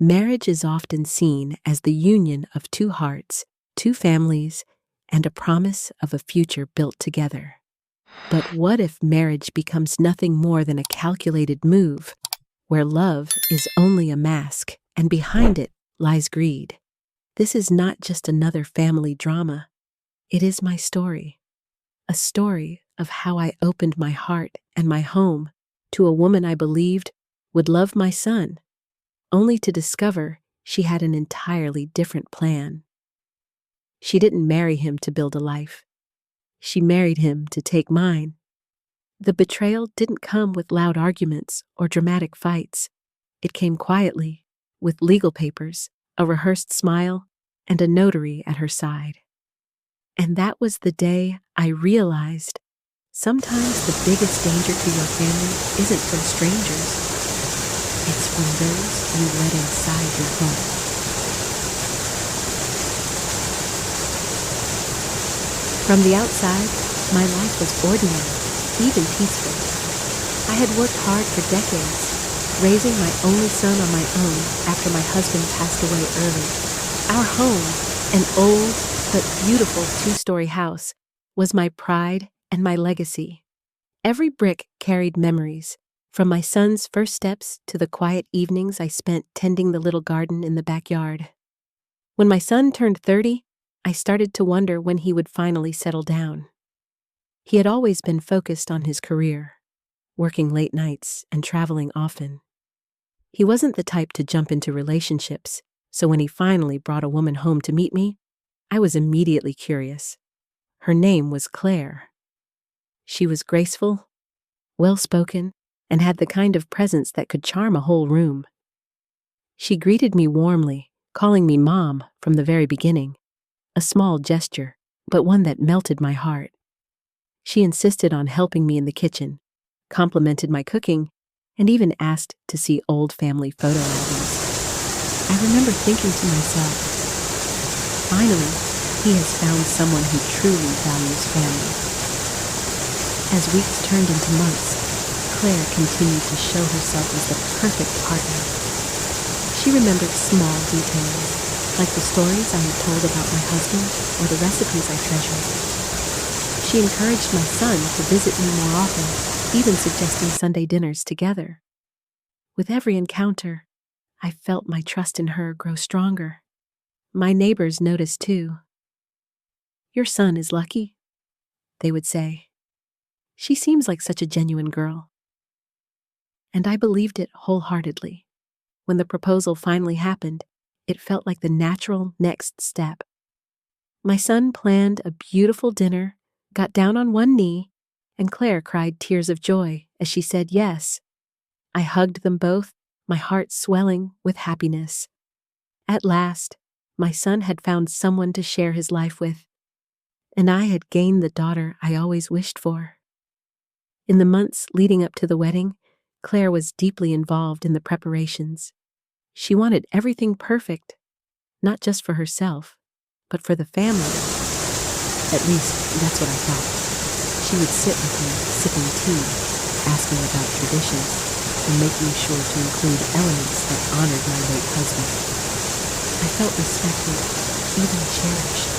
Marriage is often seen as the union of two hearts, two families, and a promise of a future built together. But what if marriage becomes nothing more than a calculated move, where love is only a mask and behind it lies greed? This is not just another family drama. It is my story. A story of how I opened my heart and my home to a woman I believed would love my son, only to discover she had an entirely different plan. She didn't marry him to build a life. She married him to take mine. The betrayal didn't come with loud arguments or dramatic fights. It came quietly, with legal papers, a rehearsed smile, and a notary at her side. And that was the day I realized sometimes the biggest danger to your family isn't from strangers. It's from those you let inside your home. From the outside, my life was ordinary, even peaceful. I had worked hard for decades, raising my only son on my own after my husband passed away early. Our home, an old but beautiful two-story house, was my pride and my legacy. Every brick carried memories, from my son's first steps to the quiet evenings I spent tending the little garden in the backyard. When my son turned 30, I started to wonder when he would finally settle down. He had always been focused on his career, working late nights and traveling often. He wasn't the type to jump into relationships, so when he finally brought a woman home to meet me, I was immediately curious. Her name was Claire. She was graceful, well-spoken, and had the kind of presence that could charm a whole room. She greeted me warmly, calling me Mom from the very beginning, a small gesture, but one that melted my heart. She insisted on helping me in the kitchen, complimented my cooking, and even asked to see old family photo albums. I remember thinking to myself, finally, he has found someone who truly values family. As weeks turned into months, Claire continued to show herself as the perfect partner. She remembered small details, like the stories I had told about my husband or the recipes I treasured. She encouraged my son to visit me more often, even suggesting Sunday dinners together. With every encounter, I felt my trust in her grow stronger. My neighbors noticed too. "Your son is lucky," they would say. "She seems like such a genuine girl." And I believed it wholeheartedly. When the proposal finally happened, it felt like the natural next step. My son planned a beautiful dinner, got down on one knee, and Claire cried tears of joy as she said yes. I hugged them both, my heart swelling with happiness. At last, my son had found someone to share his life with, and I had gained the daughter I always wished for. In the months leading up to the wedding, Claire was deeply involved in the preparations. She wanted everything perfect, not just for herself, but for the family. At least, that's what I thought. She would sit with me, sipping tea, asking about traditions, and making sure to include elements that honored my late husband. I felt respected, even cherished.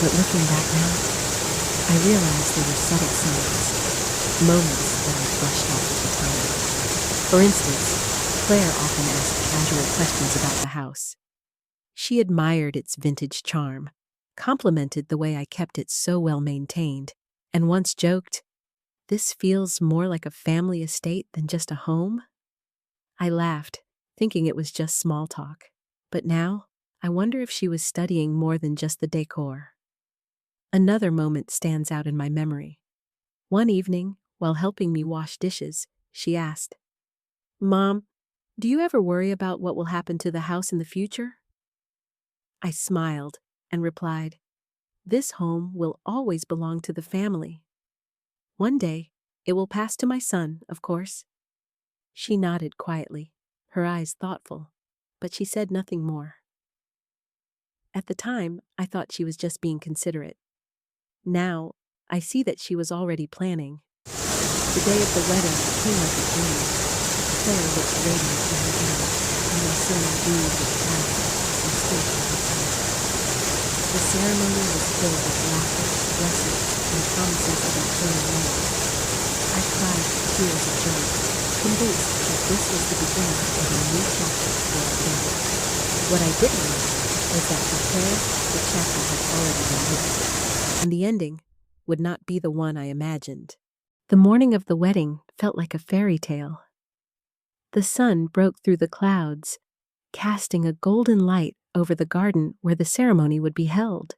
But looking back now, I realized there were subtle signs, moments that I brushed off at the time. For instance, Claire often asked casual questions about the house. She admired its vintage charm, complimented the way I kept it so well maintained, and once joked, "This feels more like a family estate than just a home?" I laughed, thinking it was just small talk. But now, I wonder if she was studying more than just the decor. Another moment stands out in my memory. One evening, while helping me wash dishes, she asked, "Mom, do you ever worry about what will happen to the house in the future?" I smiled and replied, "This home will always belong to the family. One day, it will pass to my son, of course." She nodded quietly, her eyes thoughtful, but she said nothing more. At the time, I thought she was just being considerate. Now, I see that she was already planning. The day of the wedding came like a dream. Claire looked radiant in her gown, and my son agreed with pride as we stood by his side. The ceremony was filled with laughter, blessings, and promises of eternal love. I cried tears of joy, convinced that this was the beginning of a new chapter for our family. What I didn't know was that for Claire, the chapter had already been written, and the ending would not be the one I imagined. The morning of the wedding felt like a fairy tale. The sun broke through the clouds, casting a golden light over the garden where the ceremony would be held.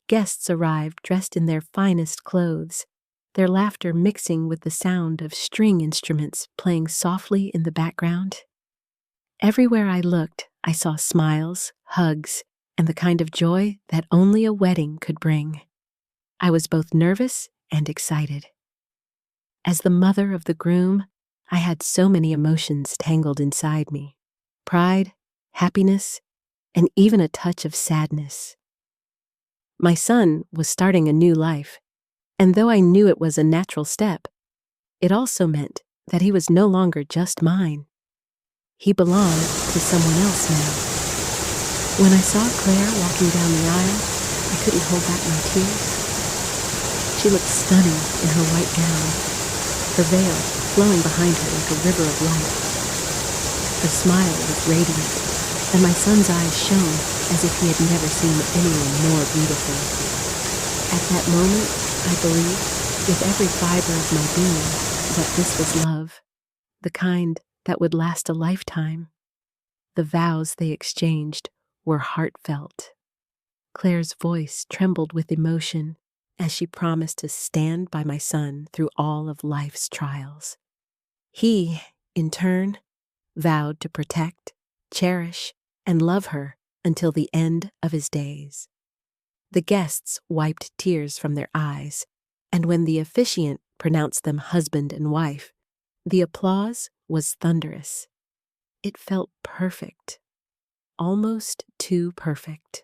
Guests arrived dressed in their finest clothes, their laughter mixing with the sound of string instruments playing softly in the background. Everywhere I looked, I saw smiles, hugs, and the kind of joy that only a wedding could bring. I was both nervous and excited. As the mother of the groom, I had so many emotions tangled inside me: pride, happiness, and even a touch of sadness. My son was starting a new life, and though I knew it was a natural step, it also meant that he was no longer just mine. He belonged to someone else now. When I saw Claire walking down the aisle, I couldn't hold back my tears. She looked stunning in her white gown, her veil flowing behind her like a river of light. Her smile was radiant, and my son's eyes shone as if he had never seen anyone more beautiful. At that moment, I believed, with every fiber of my being, that this was love, the kind that would last a lifetime. The vows they exchanged were heartfelt. Claire's voice trembled with emotion as she promised to stand by my son through all of life's trials. He, in turn, vowed to protect, cherish, and love her until the end of his days. The guests wiped tears from their eyes, and when the officiant pronounced them husband and wife, the applause was thunderous. It felt perfect, almost too perfect.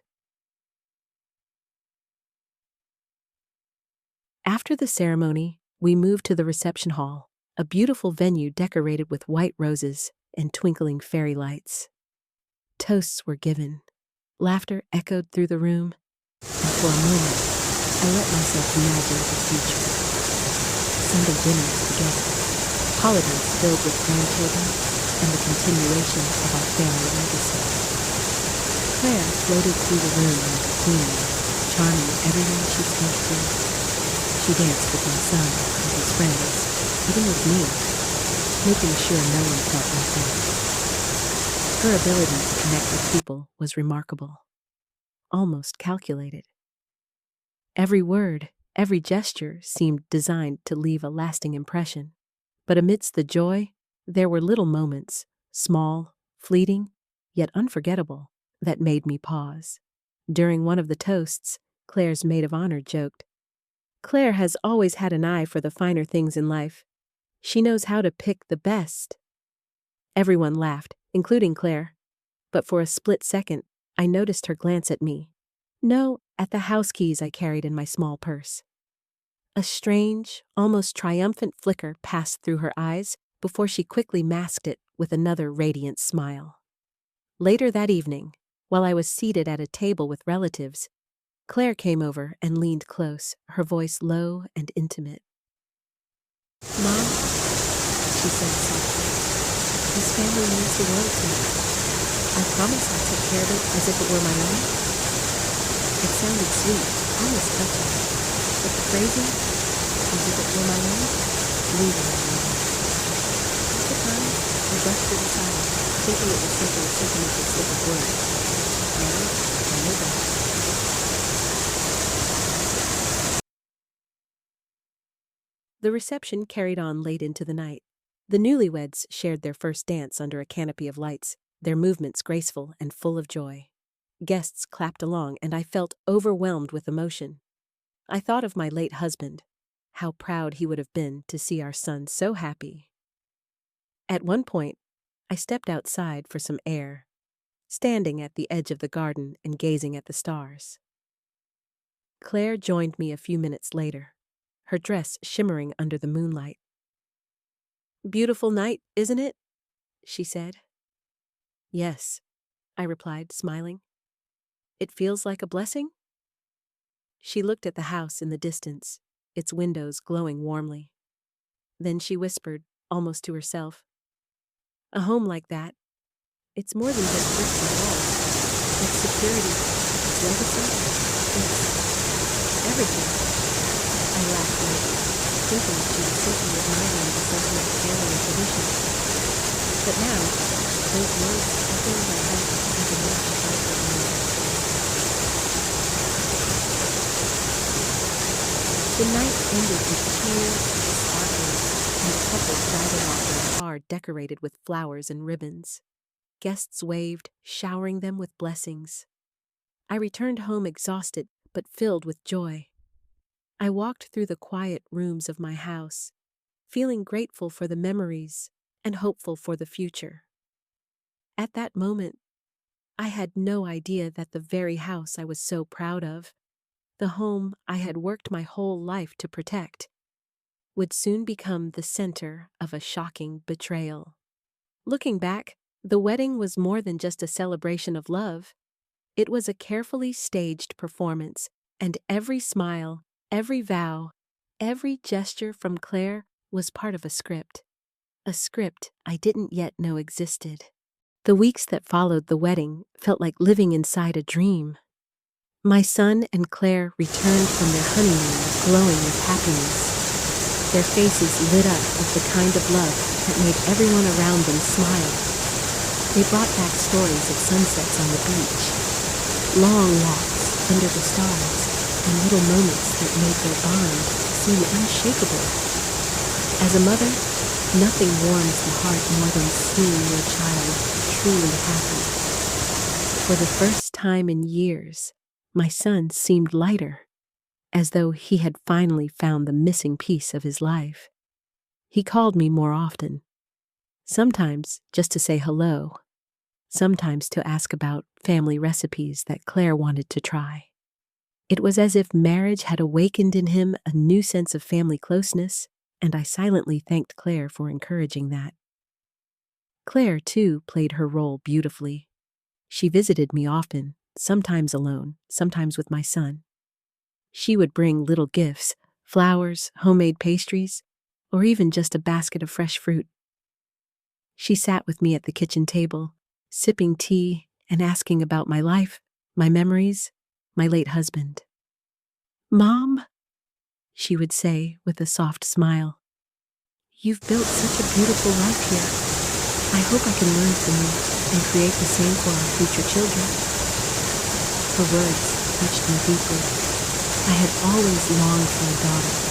After the ceremony, we moved to the reception hall, a beautiful venue decorated with white roses and twinkling fairy lights. Toasts were given, laughter echoed through the room, and for a moment, I let myself imagine the future. Sunday dinners together, holidays filled with grandchildren, and the continuation of our family legacy. Claire floated through the room like a queen, charming everyone she spoke to. She danced with my son and his friends, even with me, making sure no one felt left out. Her ability to connect with people was remarkable, almost calculated. Every word, every gesture seemed designed to leave a lasting impression. But amidst the joy, there were little moments, small, fleeting, yet unforgettable, that made me pause. During one of the toasts, Claire's maid of honor joked, "Claire has always had an eye for the finer things in life. She knows how to pick the best." Everyone laughed, including Claire, but for a split second, I noticed her glance at me. No, at the house keys I carried in my small purse. A strange, almost triumphant flicker passed through her eyes before she quickly masked it with another radiant smile. Later that evening, while I was seated at a table with relatives, Claire came over and leaned close, her voice low and intimate. "Mom," she said softly, "this family means the world to me. I promise I'll take care of it as if it were my own." It sounded sweet, almost touching, but the phrasing, "as if it were my own," lingered on my mind. At the time, I brushed it aside, thinking it was simply a sentimental slip of words. Now, I know better. The reception carried on late into the night. The newlyweds shared their first dance under a canopy of lights, their movements graceful and full of joy. Guests clapped along, and I felt overwhelmed with emotion. I thought of my late husband, how proud he would have been to see our son so happy. At one point, I stepped outside for some air, standing at the edge of the garden and gazing at the stars. Claire joined me a few minutes later, her dress shimmering under the moonlight. "Beautiful night, isn't it?" she said. Yes, I replied, smiling. It feels like a blessing? She looked at the house in the distance, its windows glowing warmly. Then she whispered, almost to herself, a home like that, it's more than just bricks and walls. It's security, it's legacy, it's everything. I laughed lightly, thinking she was simply admiring the sentiment of family and tradition. But now, those words echoed in my head like a much sharper meaning. The night ended with cheers, sparklers, and couples driving off in a car decorated with flowers and ribbons. Guests waved, showering them with blessings. I returned home exhausted, but filled with joy. I walked through the quiet rooms of my house, feeling grateful for the memories and hopeful for the future. At that moment, I had no idea that the very house I was so proud of, the home I had worked my whole life to protect, would soon become the center of a shocking betrayal. Looking back, the wedding was more than just a celebration of love. It was a carefully staged performance, and every smile, every vow, every gesture from Claire was part of a script I didn't yet know existed. The weeks that followed the wedding felt like living inside a dream. My son and Claire returned from their honeymoon glowing with happiness. Their faces lit up with the kind of love that made everyone around them smile. They brought back stories of sunsets on the beach, long walks under the stars, and little moments that made their bond seem unshakable. As a mother, nothing warms the heart more than seeing your child truly happy. For the first time in years, my son seemed lighter, as though he had finally found the missing piece of his life. He called me more often, sometimes just to say hello, sometimes to ask about family recipes that Claire wanted to try. It was as if marriage had awakened in him a new sense of family closeness, and I silently thanked Claire for encouraging that. Claire, too, played her role beautifully. She visited me often, sometimes alone, sometimes with my son. She would bring little gifts, flowers, homemade pastries, or even just a basket of fresh fruit. She sat with me at the kitchen table, sipping tea and asking about my life, my memories, my late husband. "Mom," she would say with a soft smile, "you've built such a beautiful life here. I hope I can learn from you and create the same for our future children." Her words touched me deeply. I had always longed for a daughter,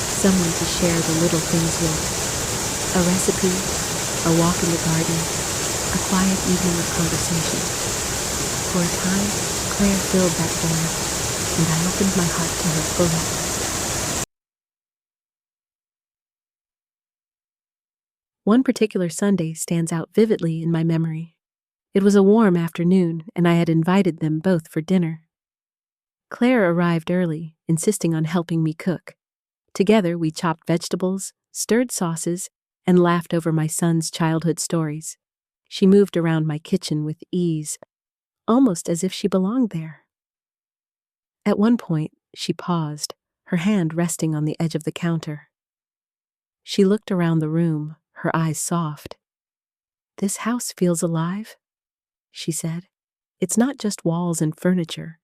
someone to share the little things with. A recipe, a walk in the garden, a quiet evening of conversation. For a time, Claire filled that void, and I opened my heart to her fully. One particular Sunday stands out vividly in my memory. It was a warm afternoon, and I had invited them both for dinner. Claire arrived early, insisting on helping me cook. Together, we chopped vegetables, stirred sauces, and laughed over my son's childhood stories. She moved around my kitchen with ease, almost as if she belonged there. At one point, she paused, her hand resting on the edge of the counter. She looked around the room, her eyes soft. "This house feels alive," she said. "It's not just walls and furniture.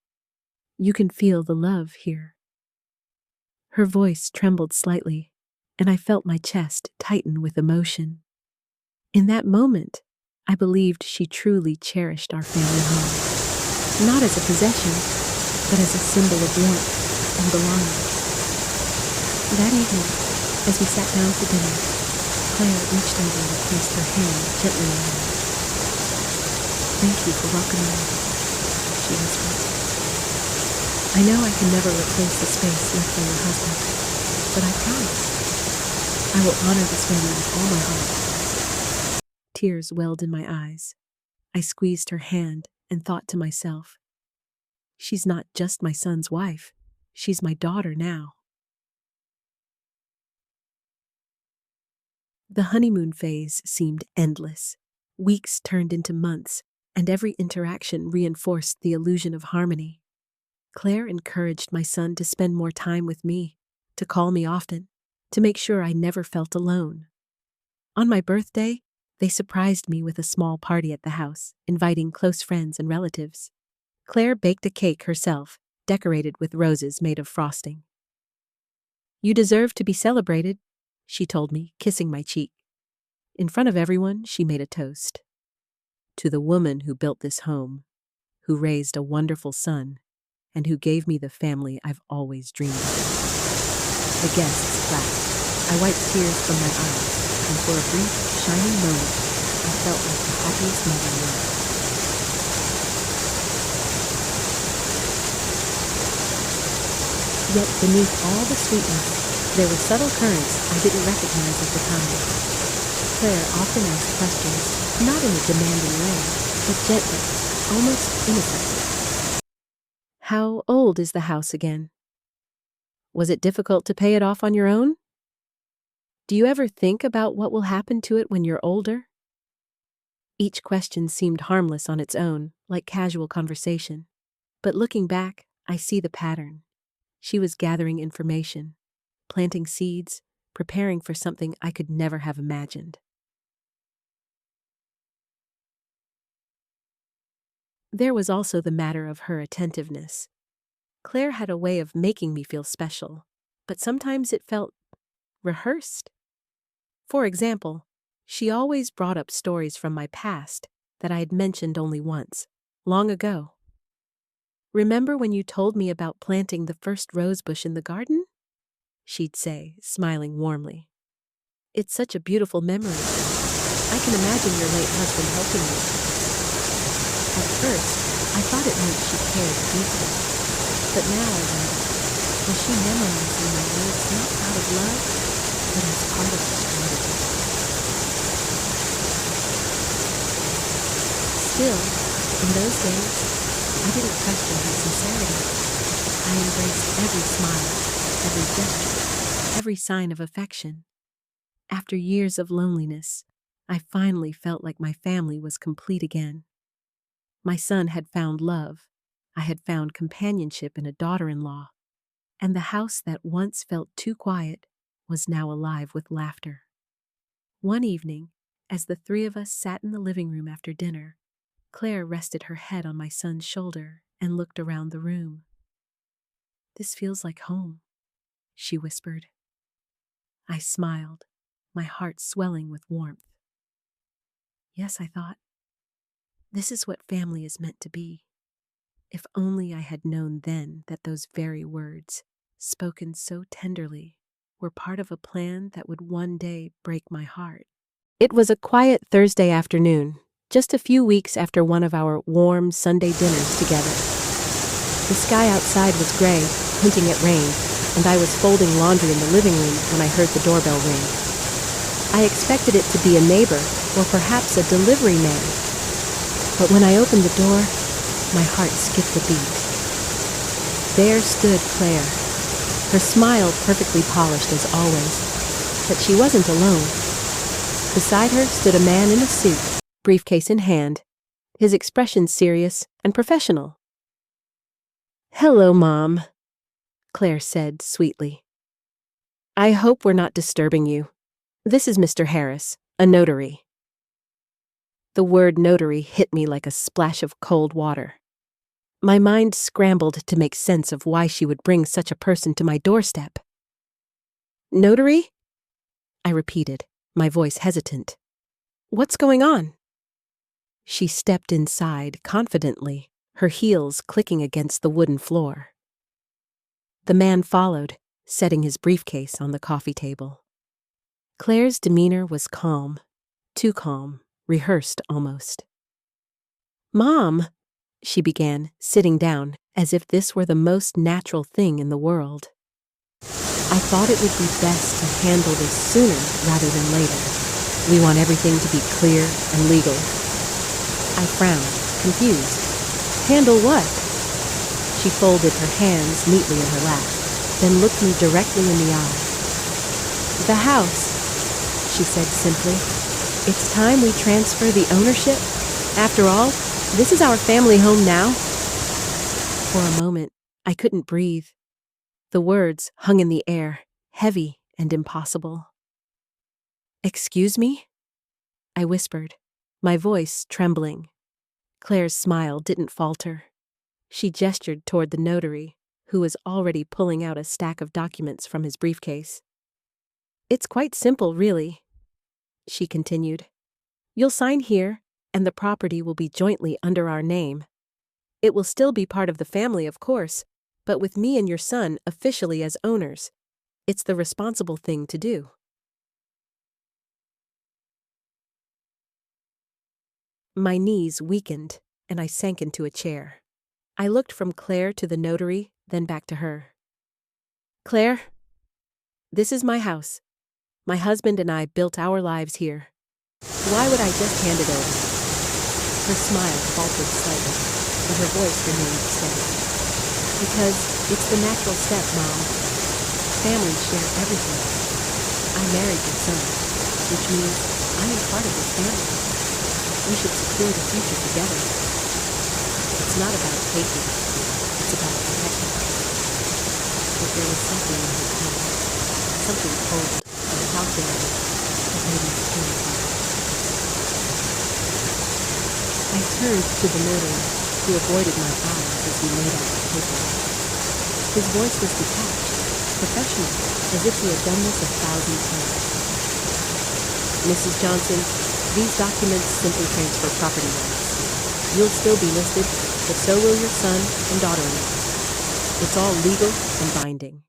You can feel the love here." Her voice trembled slightly, and I felt my chest tighten with emotion. In that moment, I believed she truly cherished our family home, not as a possession, but as a symbol of warmth and belonging. That evening, as we sat down for dinner, Claire reached over and placed her hand gently on mine. "Thank you for welcoming me," she whispered. "I know I can never replace the space left by your husband, but I promise I will honor this family with all my heart." Tears welled in my eyes. I squeezed her hand and thought to myself, she's not just my son's wife, she's my daughter now. The honeymoon phase seemed endless. Weeks turned into months, and every interaction reinforced the illusion of harmony. Claire encouraged my son to spend more time with me, to call me often, to make sure I never felt alone. On my birthday, they surprised me with a small party at the house, inviting close friends and relatives. Claire baked a cake herself, decorated with roses made of frosting. "You deserve to be celebrated," she told me, kissing my cheek. In front of everyone, she made a toast. "To the woman who built this home, who raised a wonderful son, and who gave me the family I've always dreamed of." The guests clapped. I wiped tears from my eyes, and for a brief, shining moment, I felt like the happiest mother alive. Yet beneath all the sweetness, there were subtle currents I didn't recognize at the time. Claire often asked questions, not in a demanding way, but gently, almost innocently. "How old is the house again? Was it difficult to pay it off on your own? Do you ever think about what will happen to it when you're older?" Each question seemed harmless on its own, like casual conversation. But looking back, I see the pattern. She was gathering information, planting seeds, preparing for something I could never have imagined. There was also the matter of her attentiveness. Claire had a way of making me feel special, but sometimes it felt rehearsed. For example, she always brought up stories from my past that I had mentioned only once, long ago. "Remember when you told me about planting the first rose bush in the garden?" she'd say, smiling warmly. "It's such a beautiful memory. I can imagine your late husband helping you." At first, I thought it meant she cared deeply, but now I wonder, was she memorizing my words not out of love, but as part of the strategy? Still, in those days, I didn't question her sincerity. I embraced every smile, every gesture, every sign of affection. After years of loneliness, I finally felt like my family was complete again. My son had found love. I had found companionship in a daughter-in-law. And the house that once felt too quiet was now alive with laughter. One evening, as the three of us sat in the living room after dinner, Claire rested her head on my son's shoulder and looked around the room. "This feels like home," she whispered. I smiled, my heart swelling with warmth. Yes, I thought. This is what family is meant to be. If only I had known then that those very words, spoken so tenderly, were part of a plan that would one day break my heart. It was a quiet Thursday afternoon, just a few weeks after one of our warm Sunday dinners together. The sky outside was gray, hinting at rain, and I was folding laundry in the living room when I heard the doorbell ring. I expected it to be a neighbor or perhaps a delivery man. But when I opened the door, my heart skipped a beat. There stood Claire, her smile perfectly polished as always. But she wasn't alone. Beside her stood a man in a suit, briefcase in hand, his expression serious and professional. "Hello, Mom," Claire said sweetly. "I hope we're not disturbing you. This is Mr. Harris, a notary." The word notary hit me like a splash of cold water. My mind scrambled to make sense of why she would bring such a person to my doorstep. "Notary?" I repeated, my voice hesitant. "What's going on?" She stepped inside confidently, her heels clicking against the wooden floor. The man followed, setting his briefcase on the coffee table. Claire's demeanor was calm, too calm, rehearsed almost. "Mom," she began, sitting down, as if this were the most natural thing in the world. "I thought it would be best to handle this sooner rather than later. We want everything to be clear and legal." I frowned, confused. "Handle what?" She folded her hands neatly in her lap, then looked me directly in the eye. "The house," she said simply. It's time we transfer the ownership. After all, this is our family home now. For a moment, I couldn't breathe. The words hung in the air, heavy and impossible. "Excuse me?" I whispered, my voice trembling. Claire's smile didn't falter. She gestured toward the notary, who was already pulling out a stack of documents from his briefcase. "It's quite simple, really," she continued. "You'll sign here, and the property will be jointly under our name. It will still be part of the family, of course, but with me and your son officially as owners. It's the responsible thing to do." My knees weakened, and I sank into a chair. I looked from Claire to the notary, then back to her. "Claire, this is my house. My husband and I built our lives here. Why would I just hand it over?" Her smile faltered slightly, but her voice remained steady. "Because it's the natural step, Mom. Families share everything. I married your son, which means I am part of his family. We should secure the future together. It's not about taking, it's about protecting." But there was something in her tone, something cold and calculated that made me turn apart. I turned to the notary, who avoided my eyes as he laid out the papers. His voice was detached, professional, as if he had done this 1,000 times. "Mrs. Johnson, these documents simply transfer property rights. You'll still be listed, but so will your son and daughter-in-law. It's all legal and binding."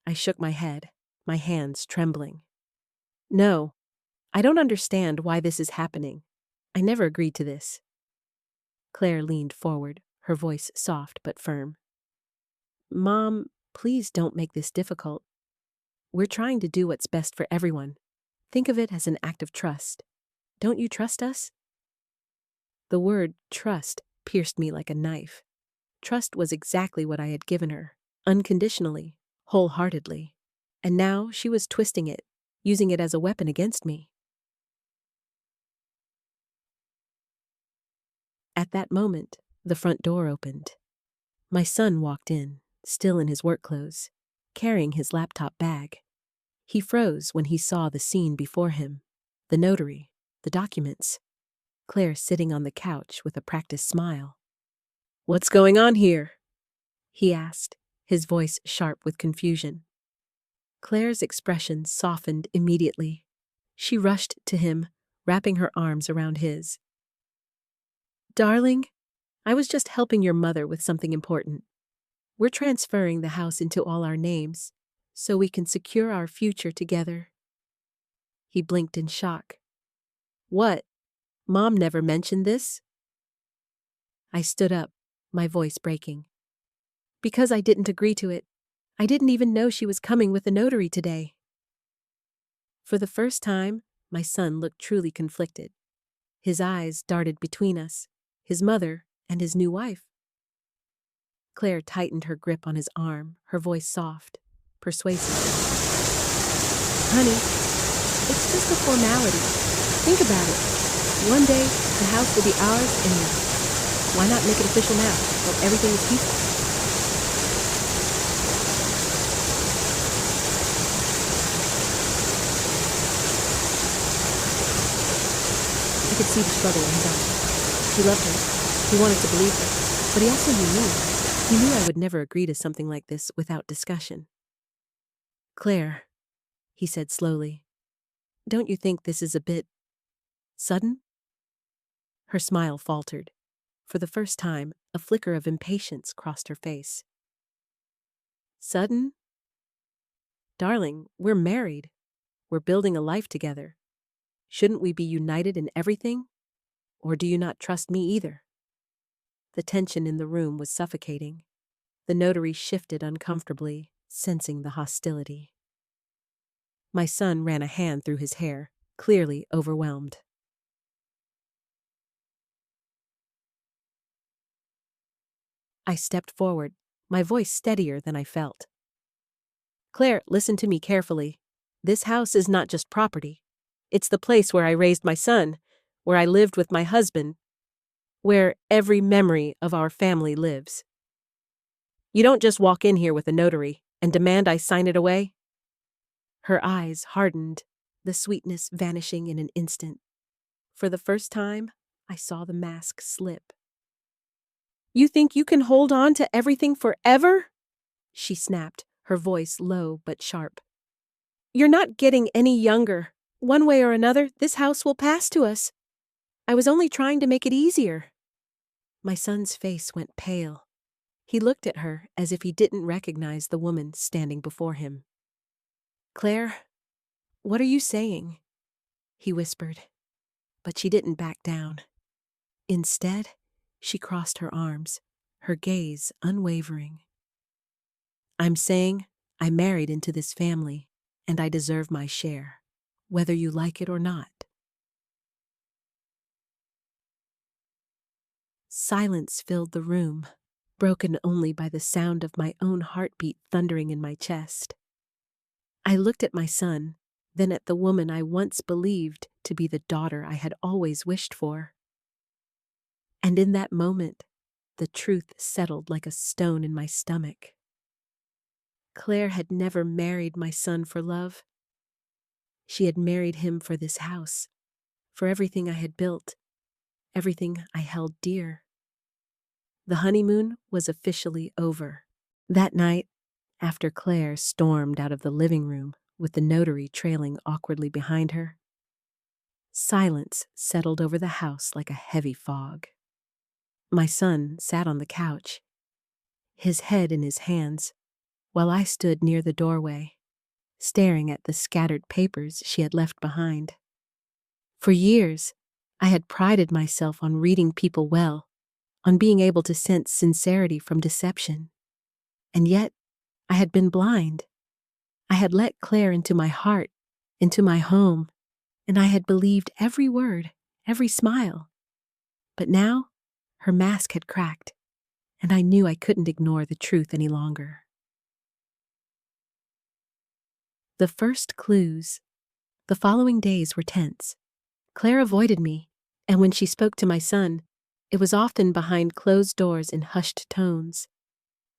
I shook my head, my hands trembling. "No, I don't understand why this is happening. I never agreed to this." Claire leaned forward, her voice soft but firm. "Mom, please don't make this difficult. We're trying to do what's best for everyone. Think of it as an act of trust. Don't you trust us?" The word trust pierced me like a knife. Trust was exactly what I had given her, unconditionally, wholeheartedly. And now she was twisting it, using it as a weapon against me. At that moment, the front door opened. My son walked in, still in his work clothes, carrying his laptop bag. He froze when he saw the scene before him, the notary, the documents, Claire sitting on the couch with a practiced smile. "What's going on here?" he asked, his voice sharp with confusion. Claire's expression softened immediately. She rushed to him, wrapping her arms around his. "Darling, I was just helping your mother with something important. We're transferring the house into all our names, so we can secure our future together." He blinked in shock. "What? Mom never mentioned this?" I stood up, my voice breaking. "Because I didn't agree to it. I didn't even know she was coming with a notary today." For the first time, my son looked truly conflicted. His eyes darted between us, his mother and his new wife. Claire tightened her grip on his arm, her voice soft, persuasive. "Honey, it's just a formality. Think about it. One day, the house will be ours, and why not make it official now, while everything is peaceful?" I could see the struggle in his eyes. He loved her. He wanted to believe her, but he also knew me. He knew I would never agree to something like this without discussion. "Claire," he said slowly, "don't you think this is a bit sudden?" Her smile faltered. For the first time, a flicker of impatience crossed her face. "Sudden? Darling, we're married. We're building a life together. Shouldn't we be united in everything? Or do you not trust me either?" The tension in the room was suffocating. The notary shifted uncomfortably, sensing the hostility. My son ran a hand through his hair, clearly overwhelmed. I stepped forward, my voice steadier than I felt. "Claire, listen to me carefully. This house is not just property. It's the place where I raised my son, where I lived with my husband, where every memory of our family lives. You don't just walk in here with a notary and demand I sign it away." Her eyes hardened, the sweetness vanishing in an instant. For the first time, I saw the mask slip. "You think you can hold on to everything forever?" she snapped, her voice low but sharp. "You're not getting any younger. One way or another, this house will pass to us. I was only trying to make it easier." My son's face went pale. He looked at her as if he didn't recognize the woman standing before him. "Claire, what are you saying?" he whispered. But she didn't back down. Instead, she crossed her arms, her gaze unwavering. "I'm saying I married into this family, and I deserve my share, whether you like it or not." Silence filled the room, broken only by the sound of my own heartbeat thundering in my chest. I looked at my son, then at the woman I once believed to be the daughter I had always wished for. And in that moment, the truth settled like a stone in my stomach. Claire had never married my son for love. She had married him for this house, for everything I had built, everything I held dear. The honeymoon was officially over. That night, after Claire stormed out of the living room with the notary trailing awkwardly behind her, silence settled over the house like a heavy fog. My son sat on the couch, his head in his hands, while I stood near the doorway, staring at the scattered papers she had left behind. For years, I had prided myself on reading people well, on being able to sense sincerity from deception. And yet, I had been blind. I had let Claire into my heart, into my home, and I had believed every word, every smile. But now, her mask had cracked, and I knew I couldn't ignore the truth any longer. The first clues. The following days were tense. Claire avoided me, and when she spoke to my son, it was often behind closed doors in hushed tones.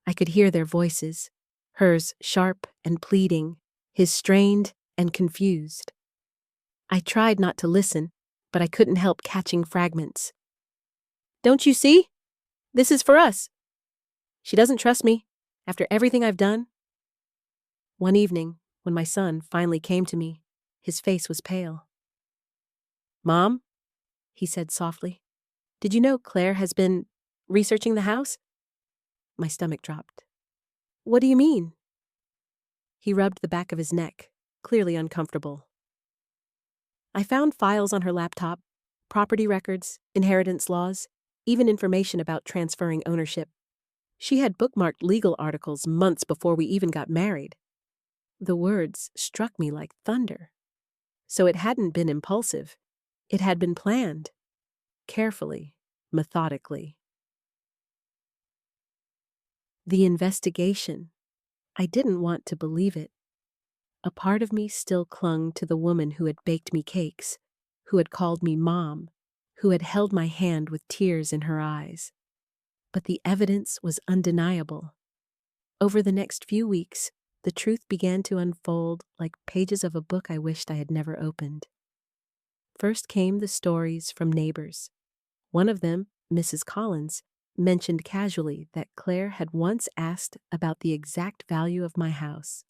I could hear their voices, hers sharp and pleading, his strained and confused. I tried not to listen, but I couldn't help catching fragments. "Don't you see? This is for us. She doesn't trust me, after everything I've done." One evening, when my son finally came to me, his face was pale. "Mom," he said softly, "did you know Claire has been researching the house?" My stomach dropped. "What do you mean?" He rubbed the back of his neck, clearly uncomfortable. "I found files on her laptop, property records, inheritance laws, even information about transferring ownership. She had bookmarked legal articles months before we even got married." The words struck me like thunder. So it hadn't been impulsive. It had been planned. Carefully, methodically. The investigation. I didn't want to believe it. A part of me still clung to the woman who had baked me cakes, who had called me mom, who had held my hand with tears in her eyes. But the evidence was undeniable. Over the next few weeks, the truth began to unfold like pages of a book I wished I had never opened. First came the stories from neighbors. One of them, Mrs. Collins, mentioned casually that Claire had once asked about the exact value of my house.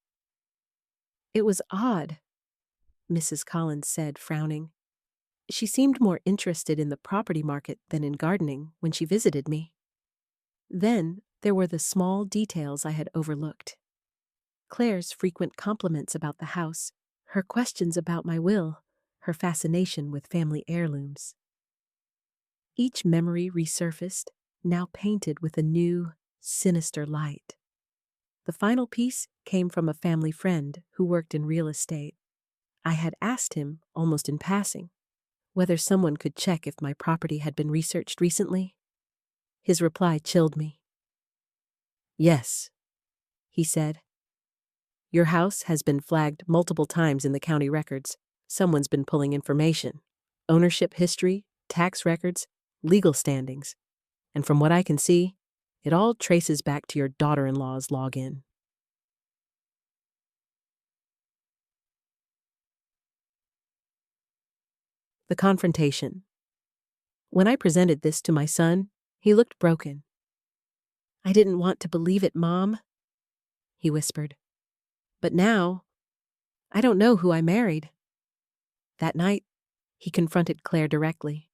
"It was odd," Mrs. Collins said, frowning. "She seemed more interested in the property market than in gardening when she visited me." Then there were the small details I had overlooked. Claire's frequent compliments about the house, her questions about my will, her fascination with family heirlooms. Each memory resurfaced, now painted with a new, sinister light. The final piece came from a family friend who worked in real estate. I had asked him, almost in passing, whether someone could check if my property had been researched recently. His reply chilled me. "Yes," he said. "Your house has been flagged multiple times in the county records, Someone's been pulling information. Ownership history, tax records, legal standings. And from what I can see, it all traces back to your daughter-in-law's login. The confrontation. When I presented this to my son, he looked broken. "I didn't want to believe it, Mom," he whispered. "But now, I don't know who I married." That night, he confronted Claire directly.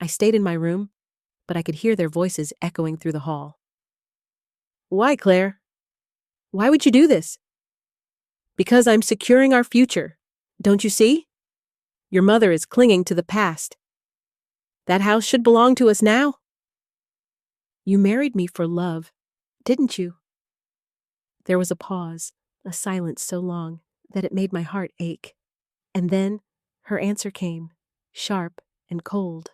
I stayed in my room, but I could hear their voices echoing through the hall. "Why, Claire? Why would you do this?" "Because I'm securing our future. Don't you see? Your mother is clinging to the past. That house should belong to us now." "You married me for love, didn't you?" There was a pause, a silence so long that it made my heart ache. And then her answer came, sharp and cold.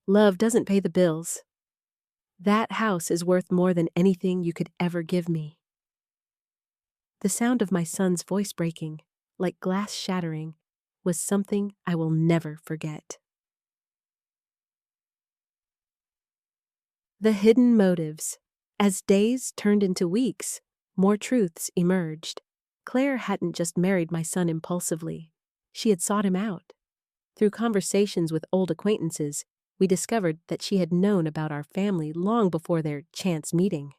"Love doesn't pay the bills. That house is worth more than anything you could ever give me." The sound of my son's voice breaking, like glass shattering, was something I will never forget. The hidden motives. As days turned into weeks, more truths emerged. Claire hadn't just married my son impulsively. She had sought him out. Through conversations with old acquaintances, we discovered that she had known about our family long before their chance meeting.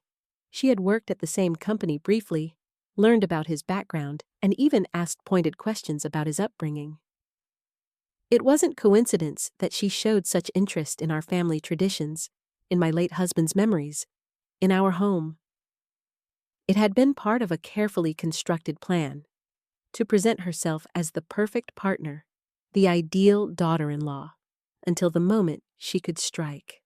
She had worked at the same company briefly, learned about his background, and even asked pointed questions about his upbringing. It wasn't coincidence that she showed such interest in our family traditions, in my late husband's memories, in our home. It had been part of a carefully constructed plan to present herself as the perfect partner, the ideal daughter-in-law, until the moment she could strike.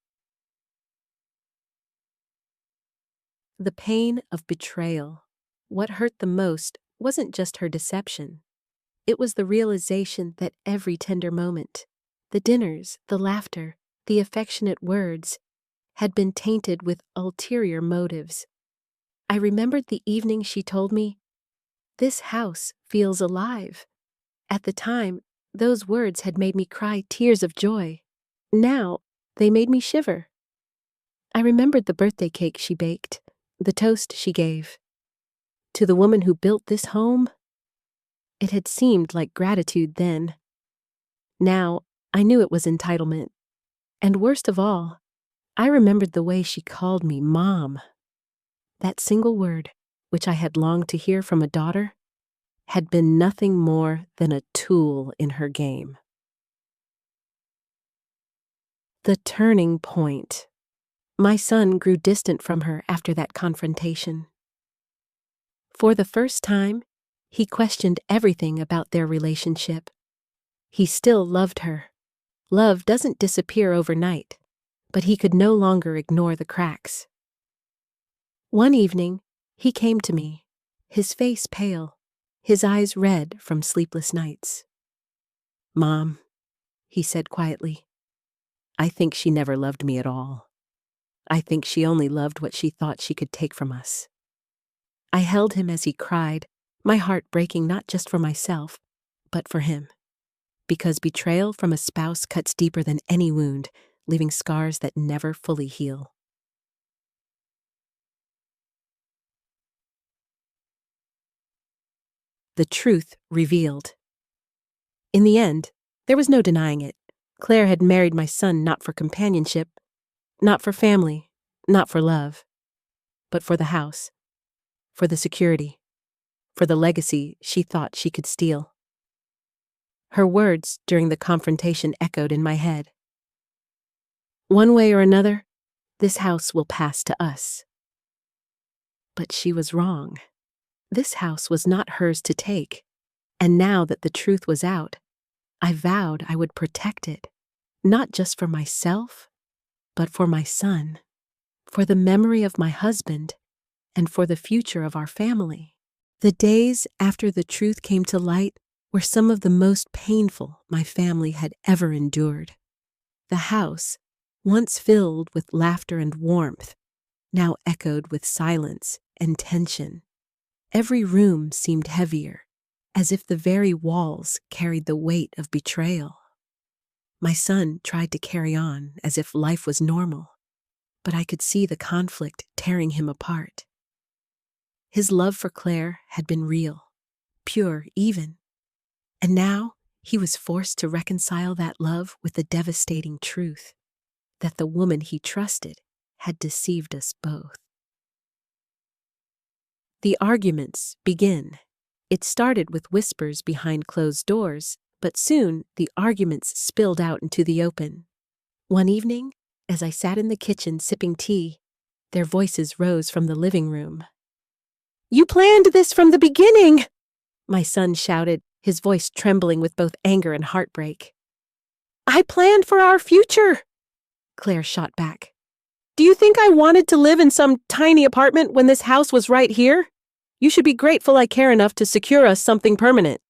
The pain of betrayal. What hurt the most wasn't just her deception. It was the realization that every tender moment, the dinners, the laughter, the affectionate words, had been tainted with ulterior motives. I remembered the evening she told me, "This house feels alive." At the time, those words had made me cry tears of joy. Now, they made me shiver. I remembered the birthday cake she baked, the toast she gave. To the woman who built this home, it had seemed like gratitude then. Now, I knew it was entitlement. And worst of all, I remembered the way she called me Mom. That single word, which I had longed to hear from a daughter, had been nothing more than a tool in her game. The turning point. My son grew distant from her after that confrontation. For the first time, he questioned everything about their relationship. He still loved her. Love doesn't disappear overnight, but he could no longer ignore the cracks. One evening, he came to me, his face pale, his eyes red from sleepless nights. "Mom," he said quietly, "I think she never loved me at all. I think she only loved what she thought she could take from us." I held him as he cried, my heart breaking not just for myself, but for him. Because betrayal from a spouse cuts deeper than any wound, leaving scars that never fully heal. The truth revealed. In the end, there was no denying it. Claire had married my son not for companionship, not for family, not for love, but for the house, for the security, for the legacy she thought she could steal. Her words during the confrontation echoed in my head. "One way or another, this house will pass to us." But she was wrong. This house was not hers to take, and now that the truth was out, I vowed I would protect it, not just for myself, but for my son, for the memory of my husband, and for the future of our family. The days after the truth came to light were some of the most painful my family had ever endured. The house, once filled with laughter and warmth, now echoed with silence and tension. Every room seemed heavier, as if the very walls carried the weight of betrayal. My son tried to carry on as if life was normal, but I could see the conflict tearing him apart. His love for Claire had been real, pure even, and now he was forced to reconcile that love with the devastating truth that the woman he trusted had deceived us both. The arguments begin. It started with whispers behind closed doors, but soon the arguments spilled out into the open. One evening, as I sat in the kitchen sipping tea, their voices rose from the living room. "You planned this from the beginning!" my son shouted, his voice trembling with both anger and heartbreak. "I planned for our future," Claire shot back. "Do you think I wanted to live in some tiny apartment when this house was right here? You should be grateful I care enough to secure us something permanent."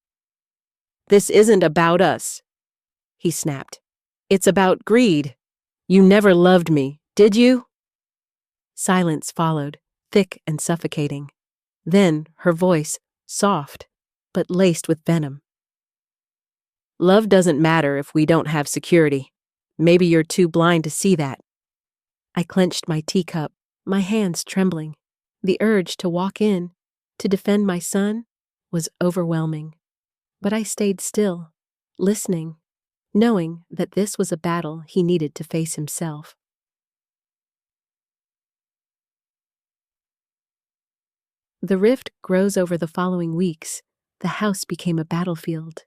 "This isn't about us," he snapped. "It's about greed. You never loved me, did you?" Silence followed, thick and suffocating. Then her voice, soft, but laced with venom. "Love doesn't matter if we don't have security. Maybe you're too blind to see that." I clenched my teacup, my hands trembling. The urge to walk in, to defend my son, was overwhelming. But I stayed still, listening, knowing that this was a battle he needed to face himself. The rift grows over the following weeks. The house became a battlefield.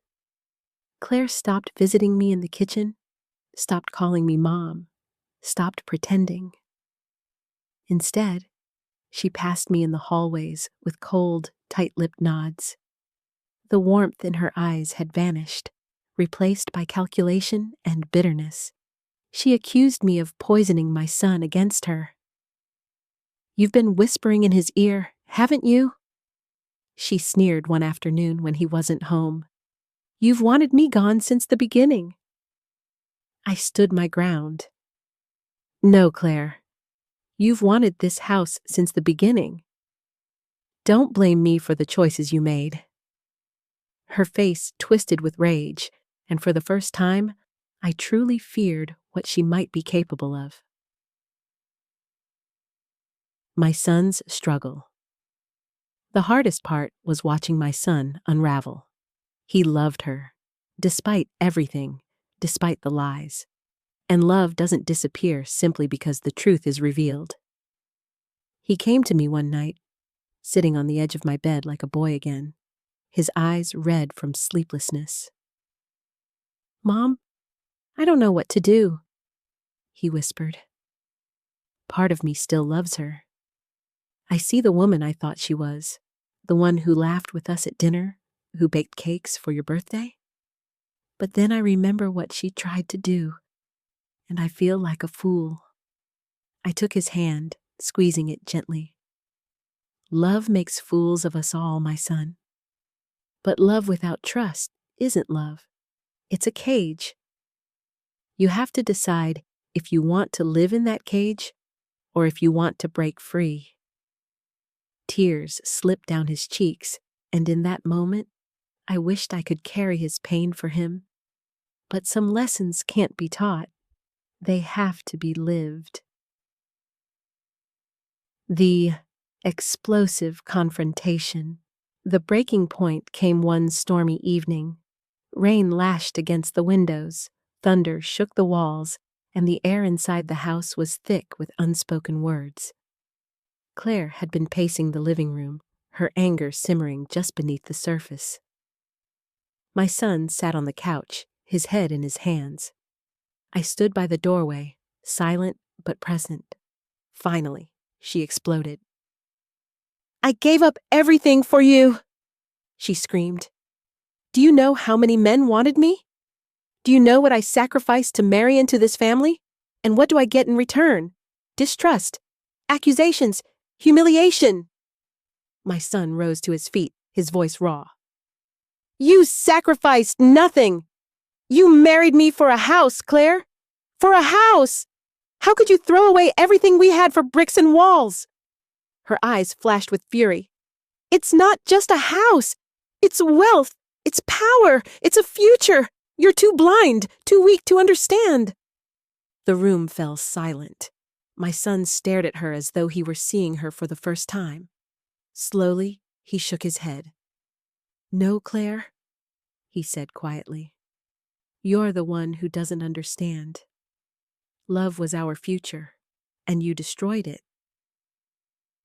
Claire stopped visiting me in the kitchen, stopped calling me mom, stopped pretending. Instead, she passed me in the hallways with cold, tight-lipped nods. The warmth in her eyes had vanished, replaced by calculation and bitterness. She accused me of poisoning my son against her. "You've been whispering in his ear, haven't you?" she sneered one afternoon when he wasn't home. "You've wanted me gone since the beginning." I stood my ground. "No, Claire. You've wanted this house since the beginning. Don't blame me for the choices you made." Her face twisted with rage, and for the first time, I truly feared what she might be capable of. My son's struggle. The hardest part was watching my son unravel. He loved her, despite everything, despite the lies. And love doesn't disappear simply because the truth is revealed. He came to me one night, sitting on the edge of my bed like a boy again, his eyes red from sleeplessness. "Mom, I don't know what to do," he whispered. Part of me still loves her. I see the woman I thought she was, the one who laughed with us at dinner, who baked cakes for your birthday. But then I remember what she tried to do, and I feel like a fool. I took his hand, squeezing it gently. "Love makes fools of us all, my son. But love without trust isn't love. It's a cage. You have to decide if you want to live in that cage or if you want to break free." Tears slipped down his cheeks, and in that moment, I wished I could carry his pain for him. But some lessons can't be taught. They have to be lived. The explosive confrontation. The breaking point came one stormy evening. Rain lashed against the windows, thunder shook the walls, and the air inside the house was thick with unspoken words. Claire had been pacing the living room, her anger simmering just beneath the surface. My son sat on the couch, his head in his hands. I stood by the doorway, silent but present. Finally, she exploded. "I gave up everything for you," she screamed. "Do you know how many men wanted me? Do you know what I sacrificed to marry into this family? And what do I get in return? Distrust, accusations, humiliation." My son rose to his feet, his voice raw. "You sacrificed nothing. You married me for a house, Claire. For a house! How could you throw away everything we had for bricks and walls?" Her eyes flashed with fury. "It's not just a house. It's wealth. It's power. It's a future. You're too blind, too weak to understand. The room fell silent. My son stared at her as though he were seeing her for the first time. Slowly, he shook his head. "No, Claire," he said quietly. "You're the one who doesn't understand. Love was our future, and you destroyed it."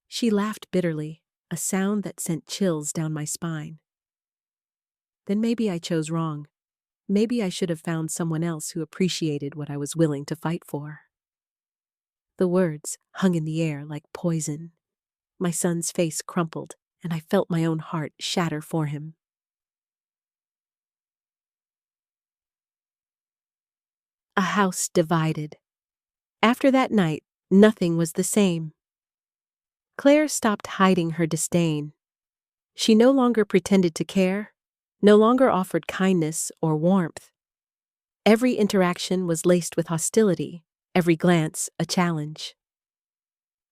She laughed bitterly, a sound that sent chills down my spine. Then maybe I chose wrong. Maybe I should have found someone else who appreciated what I was willing to fight for. The words hung in the air like poison. My son's face crumpled, and I felt my own heart shatter for him. A house divided. After that night, nothing was the same. Claire stopped hiding her disdain. She no longer pretended to care, no longer offered kindness or warmth. Every interaction was laced with hostility, every glance a challenge.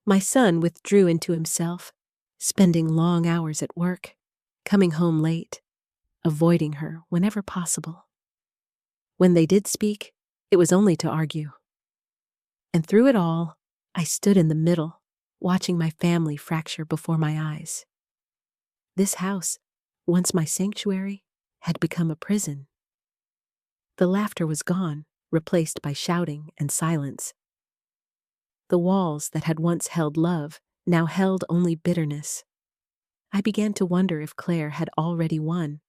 My son withdrew into himself, spending long hours at work, coming home late, avoiding her whenever possible. When they did speak, it was only to argue. And through it all, I stood in the middle, watching my family fracture before my eyes. This house, once my sanctuary, had become a prison. The laughter was gone, replaced by shouting and silence. The walls that had once held love now held only bitterness. I began to wonder if Claire had already won,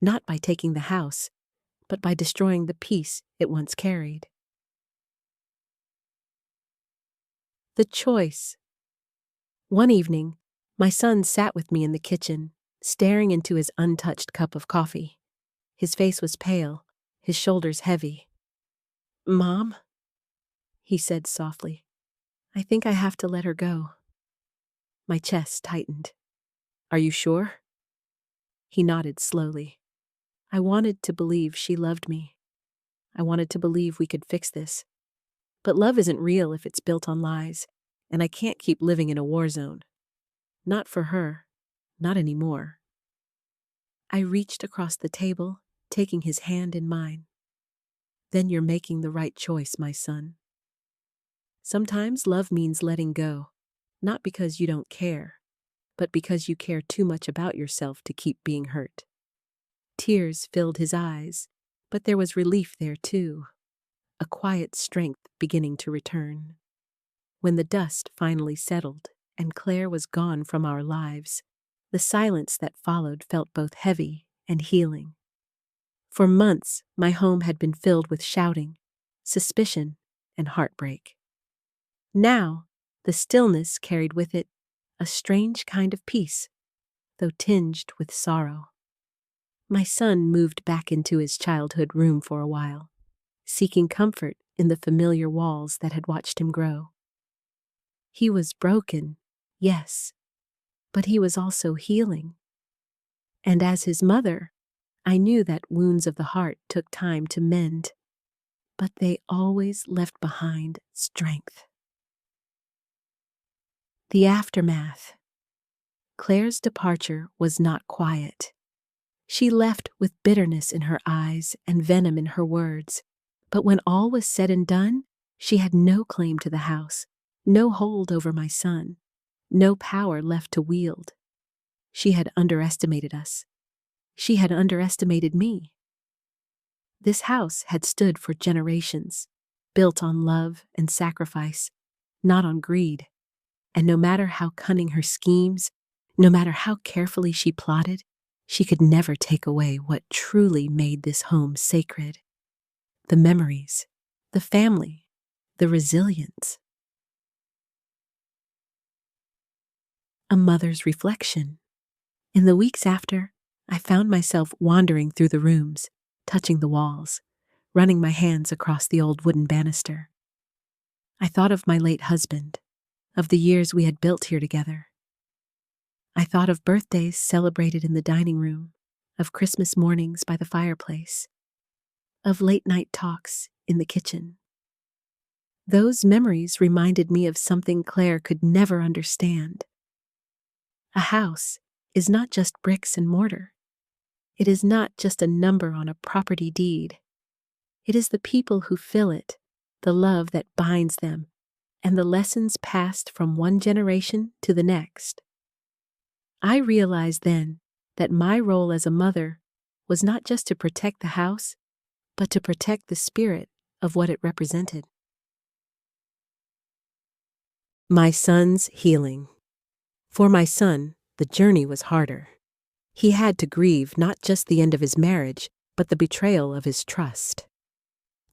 not by taking the house, but by destroying the peace it once carried. The choice. One evening, my son sat with me in the kitchen, staring into his untouched cup of coffee. His face was pale, his shoulders heavy. "Mom," he said softly, "I think I have to let her go." My chest tightened. "Are you sure?" He nodded slowly. "I wanted to believe she loved me. I wanted to believe we could fix this. But love isn't real if it's built on lies, and I can't keep living in a war zone. Not for her. Not anymore." I reached across the table, taking his hand in mine. "Then you're making the right choice, my son. Sometimes love means letting go, not because you don't care, but because you care too much about yourself to keep being hurt." Tears filled his eyes, but there was relief there too, a quiet strength beginning to return. When the dust finally settled and Claire was gone from our lives, the silence that followed felt both heavy and healing. For months, my home had been filled with shouting, suspicion, and heartbreak. Now, the stillness carried with it a strange kind of peace, though tinged with sorrow. My son moved back into his childhood room for a while, seeking comfort in the familiar walls that had watched him grow. He was broken, yes, but he was also healing. And as his mother, I knew that wounds of the heart took time to mend, but they always left behind strength. The aftermath. Claire's departure was not quiet. She left with bitterness in her eyes and venom in her words, but when all was said and done, she had no claim to the house, no hold over my son, no power left to wield. She had underestimated us. She had underestimated me. This house had stood for generations, built on love and sacrifice, not on greed. And no matter how cunning her schemes, no matter how carefully she plotted, she could never take away what truly made this home sacred. The memories, the family, the resilience. A mother's reflection. In the weeks after, I found myself wandering through the rooms, touching the walls, running my hands across the old wooden banister. I thought of my late husband, of the years we had built here together. I thought of birthdays celebrated in the dining room, of Christmas mornings by the fireplace, of late-night talks in the kitchen. Those memories reminded me of something Claire could never understand. A house is not just bricks and mortar. It is not just a number on a property deed. It is the people who fill it, the love that binds them, and the lessons passed from one generation to the next. I realized then that my role as a mother was not just to protect the house, but to protect the spirit of what it represented. My son's healing. For my son, the journey was harder. He had to grieve not just the end of his marriage, but the betrayal of his trust.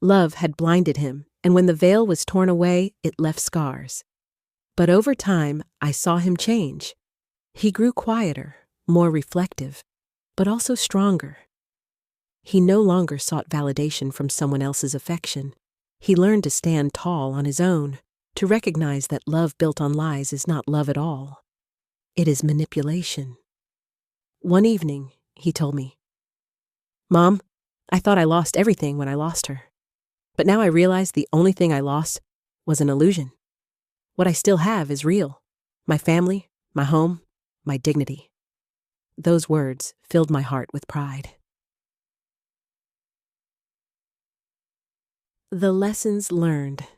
Love had blinded him, and when the veil was torn away, it left scars. But over time, I saw him change. He grew quieter, more reflective, but also stronger. He no longer sought validation from someone else's affection. He learned to stand tall on his own, to recognize that love built on lies is not love at all. It is manipulation. One evening, he told me, "Mom, I thought I lost everything when I lost her. But now I realize the only thing I lost was an illusion. What I still have is real. My family, my home, my dignity." Those words filled my heart with pride. The lessons learned.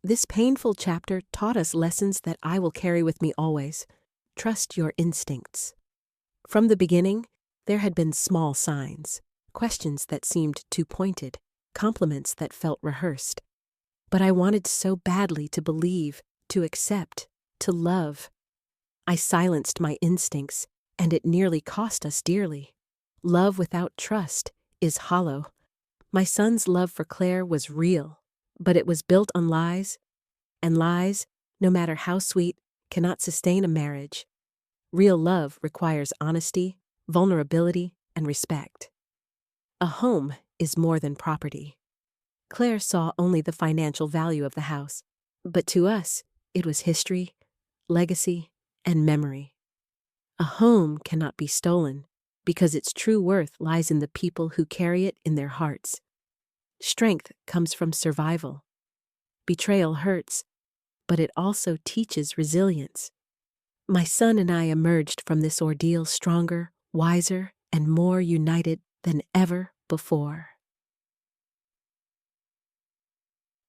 This painful chapter taught us lessons that I will carry with me always. Trust your instincts. From the beginning, there had been small signs, questions that seemed too pointed, compliments that felt rehearsed. But I wanted so badly to believe, to accept, to love. I silenced my instincts, and it nearly cost us dearly. Love without trust is hollow. My son's love for Claire was real, but it was built on lies, and lies, no matter how sweet, cannot sustain a marriage. Real love requires honesty, vulnerability, and respect. A home is more than property. Claire saw only the financial value of the house, but to us, it was history, legacy, and memory. A home cannot be stolen because its true worth lies in the people who carry it in their hearts. Strength comes from survival. Betrayal hurts, but it also teaches resilience. My son and I emerged from this ordeal stronger, wiser, and more united than ever before.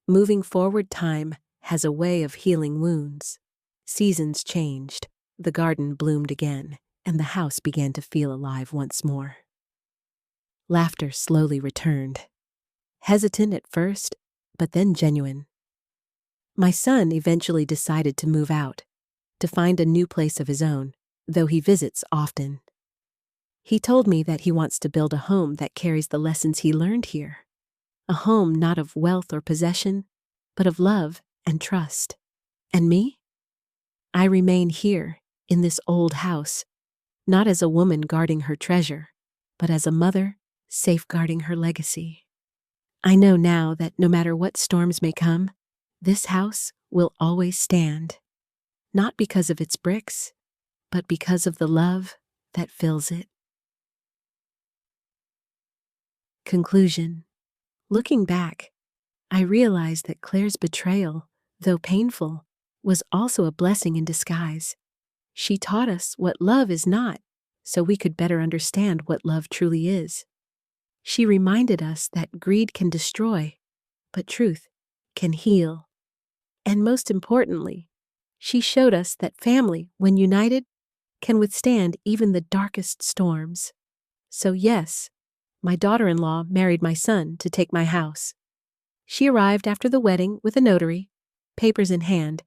Moving forward, time has a way of healing wounds. Seasons changed, the garden bloomed again, and the house began to feel alive once more. Laughter slowly returned. Hesitant at first, but then genuine. My son eventually decided to move out, to find a new place of his own, though he visits often. He told me that he wants to build a home that carries the lessons he learned here. A home not of wealth or possession, but of love and trust. And me? I remain here, in this old house, not as a woman guarding her treasure, but as a mother safeguarding her legacy. I know now that no matter what storms may come, this house will always stand, not because of its bricks, but because of the love that fills it. Conclusion. Looking back, I realized that Claire's betrayal, though painful, was also a blessing in disguise. She taught us what love is not, so we could better understand what love truly is. She reminded us that greed can destroy, but truth can heal. And most importantly, she showed us that family, when united, can withstand even the darkest storms. So yes, my daughter-in-law married my son to take my house. She arrived after the wedding with a notary, papers in hand,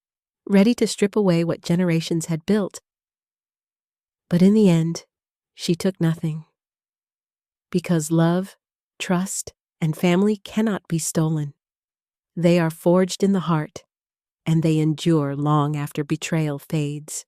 ready to strip away what generations had built. But in the end, she took nothing. Because love, trust, and family cannot be stolen. They are forged in the heart, and they endure long after betrayal fades.